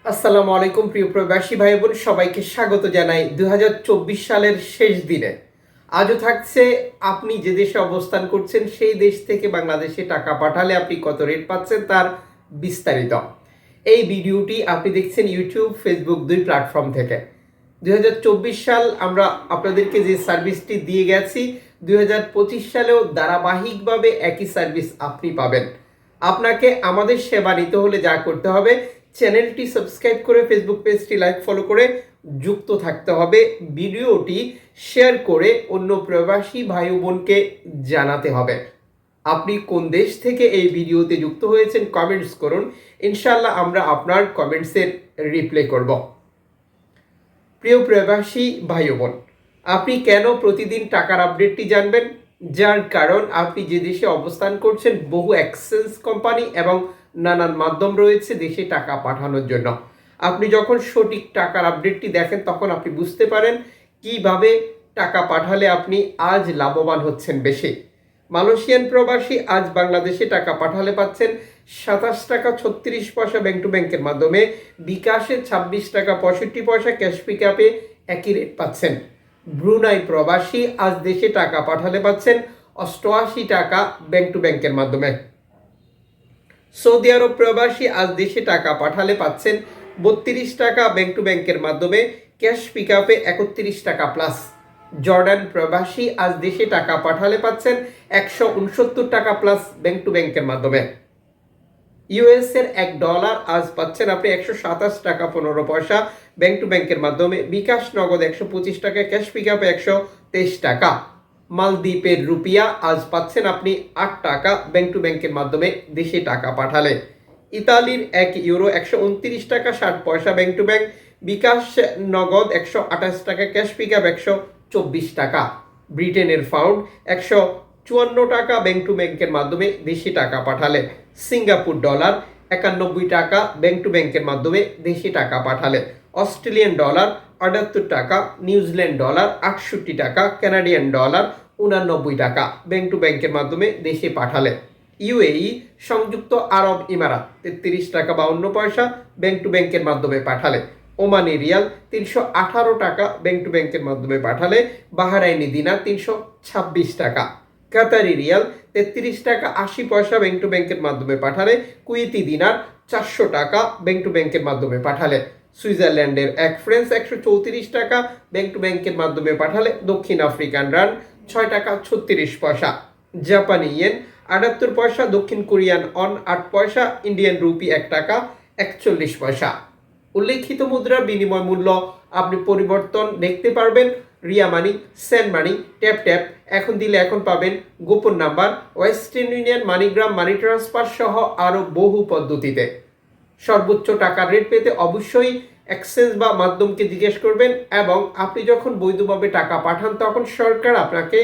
আসসালামু আলাইকুম প্রিয় প্রবাসী ভাই বোন, সবাইকে স্বাগত জানাই 2024 সালের শেষ দিনে। আজও থাকছে আপনি যে দেশে অবস্থান করছেন সেই দেশ থেকে বাংলাদেশে টাকা পাঠালে আপনি কত রেট পাচ্ছেন তার বিস্তারিত। এই ভিডিওটি আপনি দেখছেন ইউটিউব, ফেসবুক দুই প্ল্যাটফর্ম থেকে। 2024 সাল আমরা আপনাদেরকে যে সার্ভিসটি দিয়ে গেছি, 2025 সালেও ধারাবাহিকভাবে একই সার্ভিস আপনি পাবেন। আপনাকে আমাদের সেবা নিতে হলে যা করতে হবে, চ্যানেলটি সাবস্ক্রাইব করে ফেসবুক পেজটি লাইক ফলো করে যুক্ত থাকতে হবে। ভিডিওটি শেয়ার করে অন্য প্রবাসী ভাই বোনকে জানাতে হবে আপনি কোন দেশ থেকে এই ভিডিওতে যুক্ত হয়েছেন। কমেন্টস করুন, ইনশাল্লাহ আমরা আপনার কমেন্টসের রিপ্লাই করব। প্রিয় প্রবাসী ভাই বোন, আপনি কেন প্রতিদিন টাকার আপডেটটি জানবেন? যার কারণ আপনি যে দেশে অবস্থান করছেন বহু এক্সচেঞ্জ কোম্পানি এবং নানান মাধ্যম রয়েছে দেশে টাকা পাঠানোর জন্য। আপনি যখন সঠিক টাকার আপডেটটি দেখেন তখন আপনি বুঝতে পারেন কিভাবে টাকা পাঠালে আপনি আজ লাভবান হচ্ছেন বেশি। মালয়েশিয়ান প্রবাসী আজ বাংলাদেশে টাকা পাঠালে পাচ্ছেন 27 টাকা 36 পয়সা ব্যাংক টু ব্যাংকের মাধ্যমে, বিকাশে 26 টাকা 65 পয়সা, ক্যাশ পিকআপে একই রেট পাচ্ছেন। ব্রুনাই প্রবাসী আজ দেশে টাকা পাঠালে পাচ্ছেন 88 টাকা ব্যাংক টু ব্যাংকের মাধ্যমে। সৌদি আরব প্রবাসী আজ দেশে টাকা পাঠালে পাচ্ছেন 32 টাকা ব্যাংক টু ব্যাংকের মাধ্যমে, ক্যাশ পিকআপে 31 টাকা প্লাস। জর্ডান প্রবাসী আজ দেশে টাকা পাঠালে পাচ্ছেন 169 টাকা প্লাস ব্যাংক টু ব্যাংকের মাধ্যমে। ইউএস এর $1 আজ পাচ্ছেন আপনি 127 টাকা 15 পয়সা ব্যাংক টু ব্যাংকের মাধ্যমে, বিকাশ নগদ 125 টাকা, ক্যাশ পিকআপে 123 টাকা। মালদ্বীপের রুপিয়া আজ পাচ্ছেন আপনি 8 টাকা ব্যাংক টু ব্যাংকের মাধ্যমে দেশে টাকা পাঠালে। ইতালির €1 129 টাকা 60 পয়সা ব্যাংক টু ব্যাংক, বিকাশ নগদ 128 টাকা, ক্যাশ পিকআপ 124 টাকা। ব্রিটেনের পাউন্ড 154 টাকা ব্যাংক টু ব্যাংকের মাধ্যমে দেশে টাকা পাঠালে। সিঙ্গাপুর ডলার 91 টাকা ব্যাংক টু ব্যাংকের মাধ্যমে দেশে টাকা পাঠালে। অস্ট্রেলিয়ান ডলার 78 টাকা, নিউজিল্যান্ড ডলার 68 টাকা, কানাডিয়ান ডলার 89 টাকা ব্যাংক টু ব্যাংকের মাধ্যমে দেশে পাঠালে। ইউএই সংযুক্ত আরব ইমারাত 33 টাকা 52 পয়সা ব্যাংক টু ব্যাংকের মাধ্যমে পাঠালে। ওমানি রিয়াল 318 টাকা ব্যাংক টু ব্যাংকের মাধ্যমে পাঠালে। বাহারাইনি দিনার 326 টাকা। কাতারি রিয়াল 33 টাকা 80 পয়সা ব্যাংক টু ব্যাংকের মাধ্যমে পাঠালে। কুয়েতি দিনার 400 টাকা ব্যাংক টু ব্যাংকের মাধ্যমে পাঠালে। সুইজারল্যান্ডের 1 ফ্রান্স 134 টাকা ব্যাংক টু ব্যাংকের মাধ্যমে পাঠালে। দক্ষিণ আফ্রিকান রান 6 টাকা 36 পয়সা। জাপানি ইয়েন 78 পয়সা। দক্ষিণ কোরিয়ান অন 8 পয়সা। ইন্ডিয়ান রুপি 1 টাকা 41 পয়সা। উল্লেখিত মুদ্রার বিনিময় মূল্য আপনি পরিবর্তন দেখতে পারবেন রিয়া মানি, সেন্ড মানি, ট্যাপ ট্যাপ, এখন দিলে এখন পাবেন, গোপন number, western union, MoneyGram, money transfer সহ আরও বহু পদ্ধতিতে। সর্বোচ্চ টাকার রেট পেতে অবশ্যই এক্সচেঞ্জ বা মাধ্যমকে জিজ্ঞেস করবেন, এবং আপনি যখন বৈধভাবে টাকা পাঠান তখন সরকার আপনাকে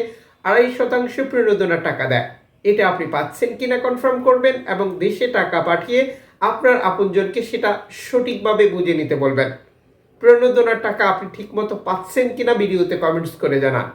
2.5% প্রণোদনার টাকা দেয়। এটা আপনি পাচ্ছেন কিনা কনফার্ম করবেন এবং দেশে টাকা পাঠিয়ে আপনার আপনজনকে সেটা সঠিকভাবে বুঝে নিতে বলবেন। প্রণোদনার টাকা আপনি ঠিকমতো পাচ্ছেন কিনা ভিডিওতে কমেন্টস করে জানান।